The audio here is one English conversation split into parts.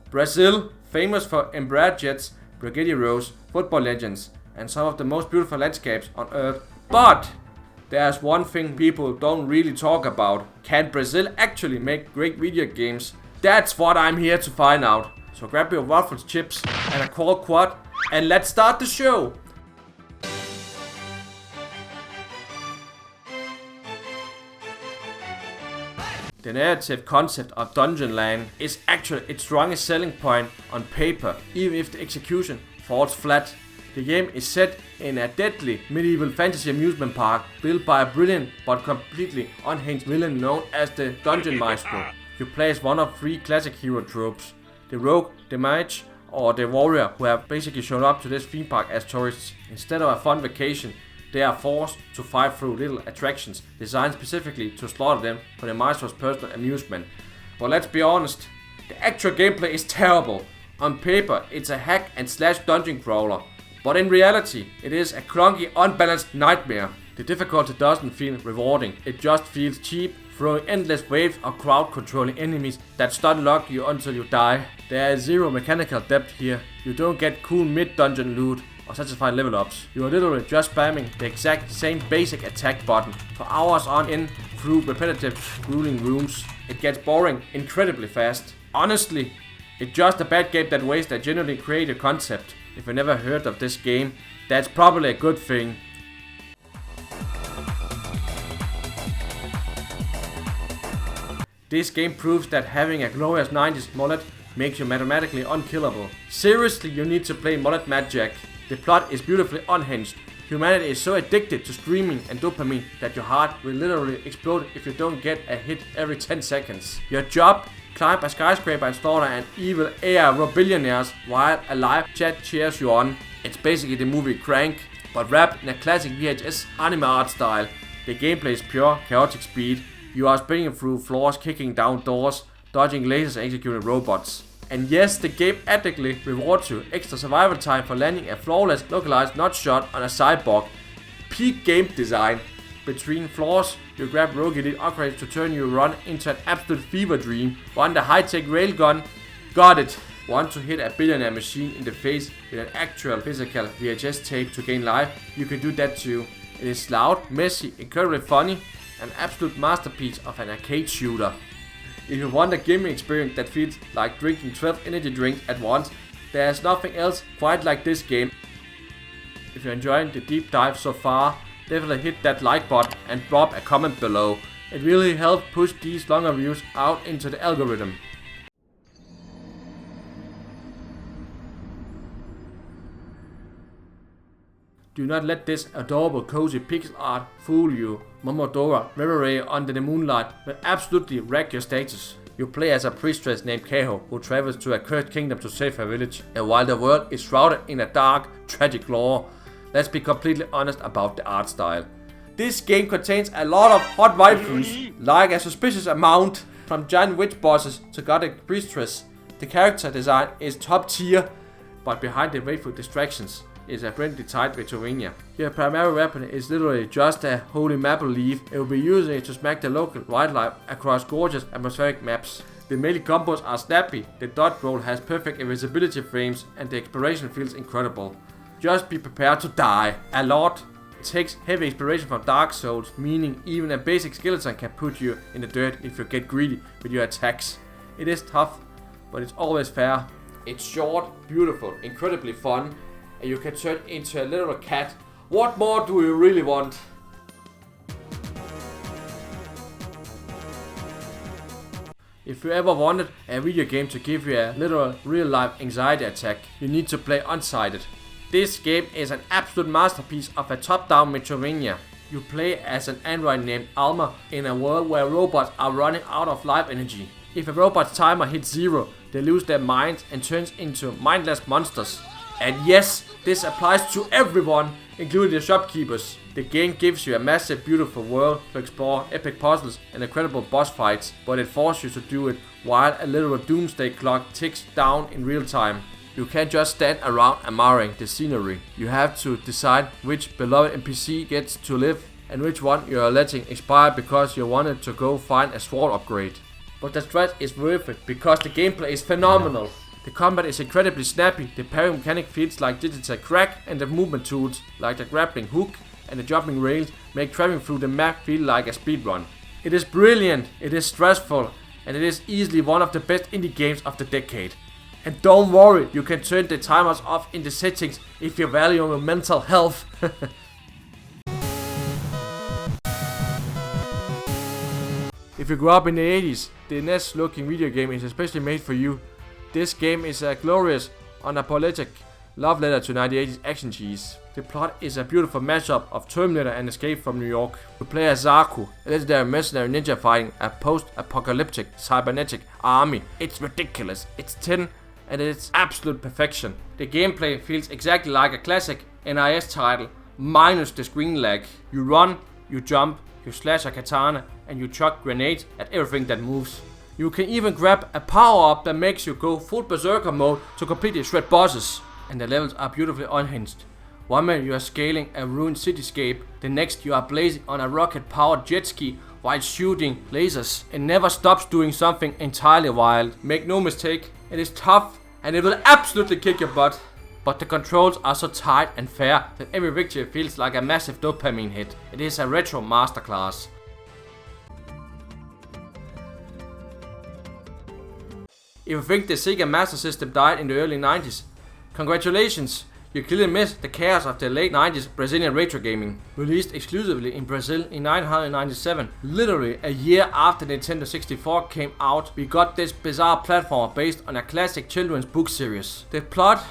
Brazil, famous for Embraer jets, brigadeiros, football legends, and some of the most beautiful landscapes on earth. But there's one thing people don't really talk about. Can Brazil actually make great video games? That's what I'm here to find out. So grab your waffles, chips, and a cold quad, and let's start the show! The narrative concept of Dungeonland is actually its strongest selling point on paper, even if the execution falls flat. The game is set in a deadly medieval fantasy amusement park built by a brilliant but completely unhinged villain known as the Dungeon Maestro. You play as one of three classic hero tropes: the rogue, the mage, or the warrior, who have basically shown up to this theme park as tourists. Instead of a fun vacation, they are forced to fight through little attractions designed specifically to slaughter them for the maestro's personal amusement. But let's be honest, the actual gameplay is terrible. On paper, it's a hack and slash dungeon crawler, but in reality, it is a clunky, unbalanced nightmare. The difficulty doesn't feel rewarding, it just feels cheap, throwing endless waves of crowd controlling enemies that stun lock you until you die. There is zero mechanical depth here. You don't get cool mid-dungeon loot or satisfying level ups. You are literally just spamming the exact same basic attack button for hours on end through repetitive, grueling rooms. It gets boring incredibly fast. Honestly, it's just a bad game that wastes a genuinely creative concept. If you never heard of this game, that's probably a good thing. This game proves that having a glorious 90s mullet makes you mathematically unkillable. Seriously, you need to play Mullet MadJack. The plot is beautifully unhinged. Humanity is so addicted to streaming and dopamine that your heart will literally explode if you don't get a hit every 10 seconds. Your job? Climb a skyscraper and slaughter an evil AI billionaires while a live chat cheers you on. It's basically the movie Crank, but wrapped in a classic VHS anime art style. The gameplay is pure chaotic speed. You are spinning through floors, kicking down doors, dodging lasers and executing robots. And yes, the game ethically rewards you extra survival time for landing a flawless localized nutshot on a cyborg. Peak game design. Between floors, you grab rogue elite upgrades to turn your run into an absolute fever dream. Want the high-tech railgun? Got it. Want to hit a billionaire machine in the face with an actual physical VHS tape to gain life? You can do that too. It is loud, messy, incredibly funny, an absolute masterpiece of an arcade shooter. If you want a gaming experience that feels like drinking 12 energy drinks at once, there's nothing else quite like this game. If you're enjoying the deep dive so far, definitely hit that like button and drop a comment below. It really helps push these longer views out into the algorithm. Do not let this adorable cozy pixel art fool you. Momodora, Reverie under the Moonlight will absolutely wreck your status. You play as a priestess named Keho who travels to a cursed kingdom to save her village. And while the world is shrouded in a dark, tragic lore, let's be completely honest about the art style. This game contains a lot of hot waifus, like a suspicious amount, from giant witch bosses to gothic priestess. The character design is top tier, but behind the waifu distractions is a friendly tight Metroidvania. Your primary weapon is literally just a holy maple leaf. It will be using it to smack the local wildlife across gorgeous atmospheric maps. The melee combos are snappy, the dodge roll has perfect invisibility frames, and the exploration feels incredible. Just be prepared to die a lot. It takes heavy inspiration from Dark Souls, meaning even a basic skeleton can put you in the dirt if you get greedy with your attacks. It is tough, but it's always fair. It's short, beautiful, incredibly fun, and you can turn into a little cat. What more do you really want? If you ever wanted a video game to give you a literal real-life anxiety attack, you need to play Unsighted. This game is an absolute masterpiece of a top-down Metroidvania. You play as an android named Alma in a world where robots are running out of life energy. If a robot's timer hits zero, they lose their minds and turns into mindless monsters. And yes, this applies to everyone, including the shopkeepers. The game gives you a massive, beautiful world to explore, epic puzzles and incredible boss fights, but it forces you to do it while a literal doomsday clock ticks down in real time. You can't just stand around admiring the scenery. You have to decide which beloved NPC gets to live and which one you are letting expire because you wanted to go find a sword upgrade. But the stress is worth it because the gameplay is phenomenal. The combat is incredibly snappy, the parry mechanic feels like digital crack, and the movement tools, like the grappling hook and the jumping rails, make traveling through the map feel like a speedrun. It is brilliant, it is stressful, and it is easily one of the best indie games of the decade. And don't worry, you can turn the timers off in the settings if you value your mental health. If you grew up in the 80s, the NES looking video game is especially made for you. This game is a glorious, unapologetic love letter to 1980s action cheese. The plot is a beautiful mashup of Terminator and Escape from New York. You play as Zaku, a legendary mercenary ninja fighting a post-apocalyptic cybernetic army. It's ridiculous, it's 10, and it's absolute perfection. The gameplay feels exactly like a classic NES title, minus the screen lag. You run, you jump, you slash a katana, and you chuck grenades at everything that moves. You can even grab a power-up that makes you go full berserker mode to completely shred bosses. And the levels are beautifully unhinged. One minute you are scaling a ruined cityscape, the next you are blazing on a rocket-powered jet ski while shooting lasers. It never stops doing something entirely wild. Make no mistake, it is tough and it will absolutely kick your butt. But the controls are so tight and fair that every victory feels like a massive dopamine hit. It is a retro masterclass. If you think the Sega Master System died in the early 90s, congratulations! You clearly missed the chaos of the late 90s Brazilian retro gaming. Released exclusively in Brazil in 1997, literally a year after Nintendo 64 came out, we got this bizarre platformer based on a classic children's book series. The plot: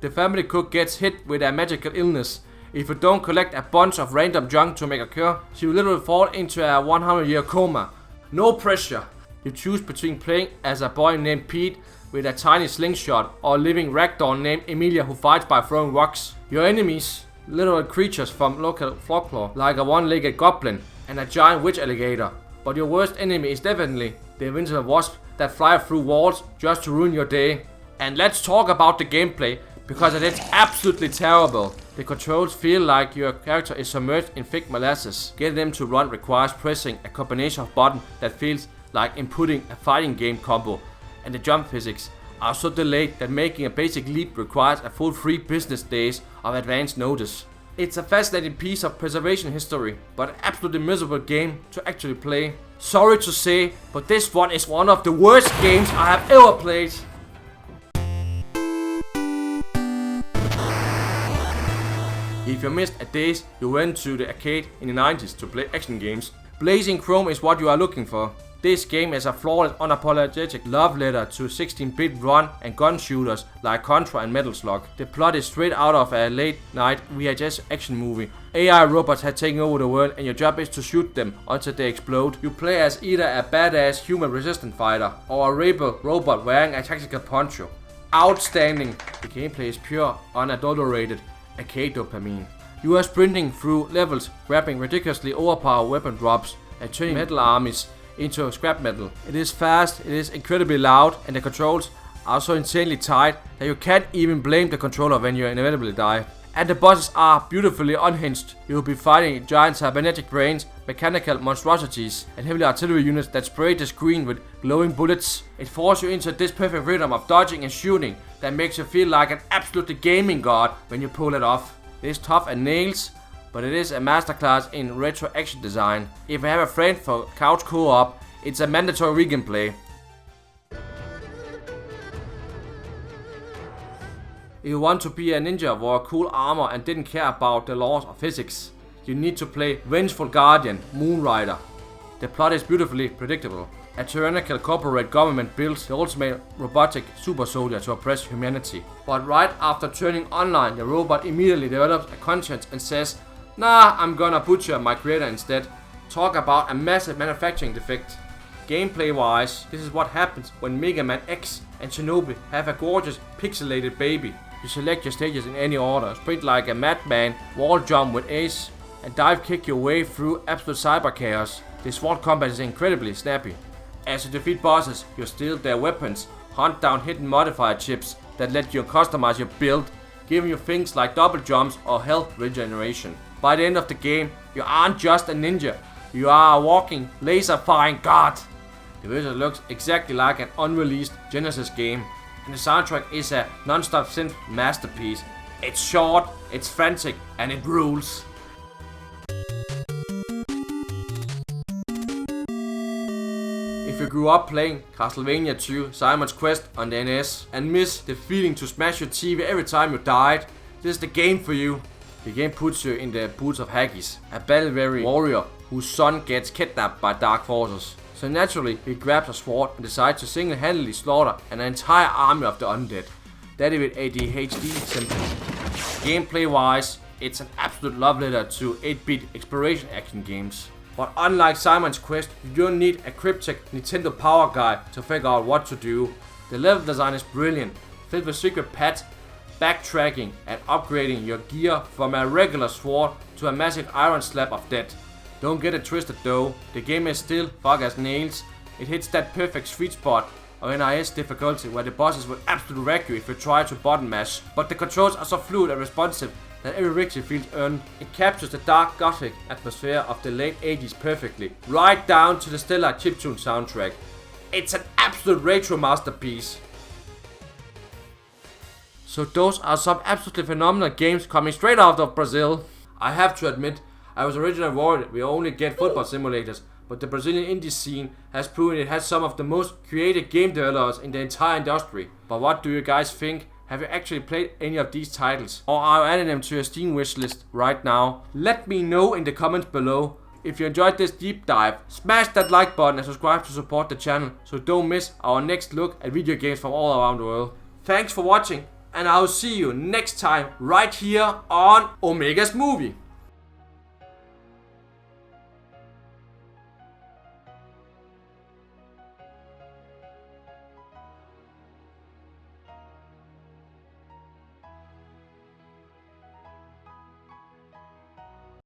the family cook gets hit with a magical illness. If you don't collect a bunch of random junk to make a cure, she will literally fall into a 100-year coma. No pressure. You choose between playing as a boy named Pete with a tiny slingshot or a living ragdoll named Emilia who fights by throwing rocks. Your enemies, literal creatures from local folklore like a one-legged goblin and a giant witch alligator. But your worst enemy is definitely the invincible wasp that fly through walls just to ruin your day. And let's talk about the gameplay, because it is absolutely terrible. The controls feel like your character is submerged in thick molasses. Getting them to run requires pressing a combination of buttons that feels like inputting a fighting game combo, and the jump physics are so delayed that making a basic leap requires a full 3 business days of advance notice. It's a fascinating piece of preservation history, but an absolutely miserable game to actually play. Sorry to say, but this one is one of the worst games I have ever played. If you missed a days you went to the arcade in the 90s to play action games, Blazing Chrome is what you are looking for. This game is a flawless, unapologetic love letter to 16-bit run and gun shooters like Contra and Metal Slug. The plot is straight out of a late-night VHS action movie. AI robots have taken over the world and your job is to shoot them until they explode. You play as either a badass human resistant fighter or a rebel robot wearing a tactical poncho. Outstanding! The gameplay is pure, unadulterated arcade dopamine. You are sprinting through levels, grabbing ridiculously overpowered weapon drops and turning metal armies into scrap metal. It is fast, it is incredibly loud, and the controls are so insanely tight that you can't even blame the controller when you inevitably die. And the bosses are beautifully unhinged. You will be fighting giant cybernetic brains, mechanical monstrosities, and heavy artillery units that spray the screen with glowing bullets. It forces you into this perfect rhythm of dodging and shooting that makes you feel like an absolute gaming god when you pull it off. It is tough and nails, but it is a masterclass in retro action design. If you have a friend for couch co-op, it's a mandatory regameplay. If you want to be a ninja, wore cool armor and didn't care about the laws of physics, you need to play Vengeful Guardian, Moonlight. The plot is beautifully predictable. A tyrannical corporate government builds the ultimate robotic super soldier to oppress humanity. But right after turning online, the robot immediately develops a conscience and says, "Nah, I'm gonna butcher my creator instead." Talk about a massive manufacturing defect. Gameplay wise, this is what happens when Mega Man X and Shinobi have a gorgeous pixelated baby. You select your stages in any order, sprint like a madman, wall jump with ace, and dive kick your way through absolute cyber chaos. The SWAT combat is incredibly snappy. As you defeat bosses, you steal their weapons, hunt down hidden modifier chips that let you customize your build, giving you things like double jumps or health regeneration. By the end of the game, you aren't just a ninja, you are a walking, laser-firing god. The visual looks exactly like an unreleased Genesis game. and the soundtrack is a non-stop synth masterpiece. It's short, it's frantic, and it rules. If you grew up playing Castlevania 2 Simon's Quest on the NES and miss the feeling to smash your TV every time you died, this is the game for you. The game puts you in the boots of Haggis, a battle-weary warrior whose son gets kidnapped by dark forces. So naturally, he grabs a sword and decides to single-handedly slaughter an entire army of the undead. That is with ADHD symptoms. Gameplay-wise, it's an absolute love letter to 8-bit exploration action games. But unlike Simon's Quest, you don't need a cryptic Nintendo Power Guide to figure out what to do. The level design is brilliant, filled with secret paths, backtracking and upgrading your gear from a regular sword to a massive iron slab of death. Don't get it twisted though, the game is still fog as nails. It hits that perfect sweet spot of NIS difficulty where the bosses will absolutely wreck you if you try to button mash. But the controls are so fluid and responsive that every victory feels earned. It captures the dark gothic atmosphere of the late 80s perfectly, right down to the stellar chiptune soundtrack. It's an absolute retro masterpiece. So those are some absolutely phenomenal games coming straight out of Brazil. I have to admit, I was originally worried we only get football simulators, but the Brazilian indie scene has proven it has some of the most creative game developers in the entire industry. But what do you guys think? Have you actually played any of these titles? Or are you adding them to your Steam wishlist right now? Let me know in the comments below. If you enjoyed this deep dive, smash that like button and subscribe to support the channel so don't miss our next look at video games from all around the world. Thanks for watching, and I'll see you next time right here on Omega's Movie.